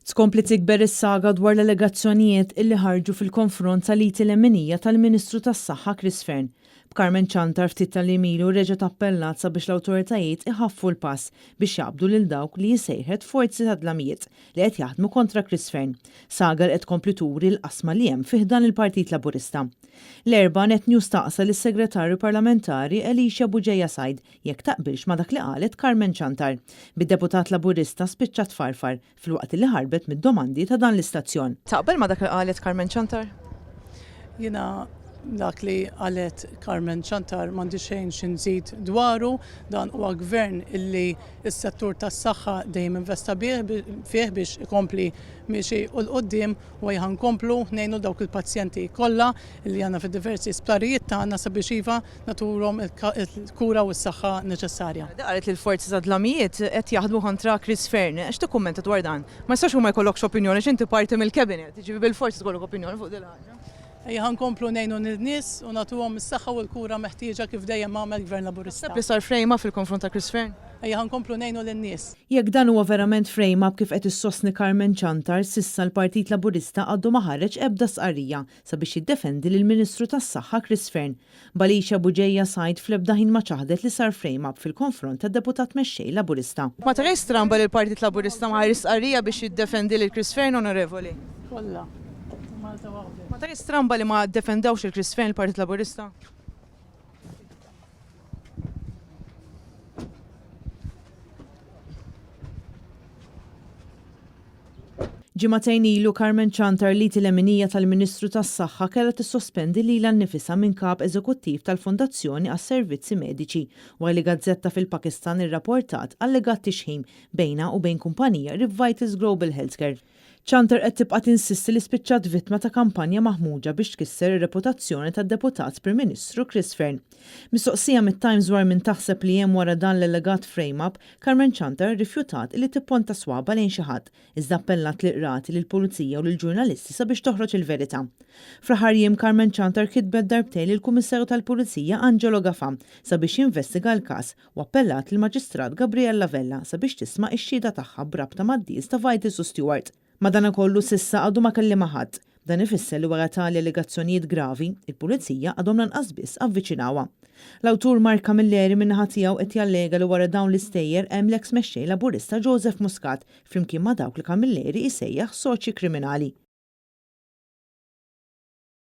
Tkompli tikber is-saga dwar l-allegazzjonijiet illi ħarġu fil-konfront tal-liti l-emenija tal-Ministru tas-Saħħa Chris Fern. B'Carmen Chantar ftit tal-iemilu reġgħet appellat sabiex l-awtoritajiet iħaffu l-pass biex jaqbdu lil dawk li jsejħet forzi ta' dlamijiet li qed jaħdmu kontra Chris Fern. Saga qed tkompli turi l-qasma li hemm fih dan il-Partit Laburista. L-erba' net news taqsa lis-Segretarju Parlamentari Elisha Buġejja Sajd jekk taqbilx ma' dak li qalet Carmen Chantar. Bid-deputat Laburista spiċċat farfar fil-waqt li ħarbet mid-domandi ta' dan l-istazzjon. Taqbel ma' dak li qalet Carmen Chantar? Jina dak li qalet Carmen Chantar m'għandi xejn xinżid dwaru, dan huwa gvern illi s-settur tas-saħħa dejjem investa fih biex ikompli miexi u l-qoddim u ħankomplu ngħinu dawk il-pazjenti kollha li għandna fid-diversi sptarijiet tagħna sabiex iva naturhom il-kura u s-saħħa neċessarja. Qalet li l-forzi ta' dlamijiet qed jaħdmu kontra Chris Fern. X'ti kummenta dwar dan? Ma jistax huma jkollokx opinjoni x'inti parti mill-cabinet, jiġifieri bil-forsi tkollok opinjoni fuq din ħaġa. Ħankomplu ngħinu n-nies u nagħtuhom is-saħħa u l-kura meħtieġa kif dejjem għamel Gvern Laburista. Li sar frame up fil-konfront ta' Chris Fern? Ħankomplu ngħinu lin-nies. Jekk dan huwa verament frame up kif qed issostni Carmen Chantar, sissa l-Partit Laburista għaddu ma ħareġ ebda sqarrija sabiex jiddefendi lill-Ministru tas-Saħħa Chris Fern. B'Elisha Buġejja Sajd fl-ebda ħin ma ċaħdet li sar frame up fil-konfront tad-deputat mexxej Laburista. Ma tarejx stramba li l-Partit Laburista ma ħares sqarrija biex jiddefendi lil Chris Fern, onorevoli? Kollha. Ma tarejx stramba li ma ddefendewx il-Chris Fern il-Partit Laburista? Ġimagħtejn ilu Carmen Chantar li l-emenija tal-Ministru tas-Saħħa kellha tissospendi lilha nnifisha minn kap eżekuttiv tal-Fondazzjoni għas-Servizzi Mediċi wara li gazzetta fil-Pakistan irrapportat allegat tixħim bejnha u bejn kumpanija Revitals Global Healthcare. Chantar qed tibqa' tinsisti li spiċċat vittma ta' kampanja maħmuġa biex tkisser ir-reputazzjoni tad-deputat Prim Ministru Chris Fern. Mistoqsija mit-Times dwar min taħseb li hemm wara dan l-allegat frame-up, Carmen Chantar rifjutat li tipponta swaba lejn xi ħadd, iżda appellat lill-qrati lill-Pulizija u lill-ġurnalisti sabiex toħroġ il-verità. Fl-aħħar jiem Carmen Chantar kitbet darbtejn lill-Kummissarju tal-Pulizija Angelo Gafam sabiex jinvestiga l-każ u appellat lill-Maġistrat Gabriella Vella sabiex tisma' x-xhieda tagħha b'rabta mad-dies ta' Vitis u Stewart. Madanakollu sissa għadu ma kellima ħadd. Dan ifisser li wara tali allegazzjonijiet gravi, il-Pulizija għadhom lanqas biss avviċinawha. L-awtur Mark Camilleri min-naħa tiegħu qed jallega li wara dawn l-istejjer hemm l-eks mexxej Laburista Joseph Muscat flimkien ma' dawk li Camilleri jsejjaħ soċi kriminali.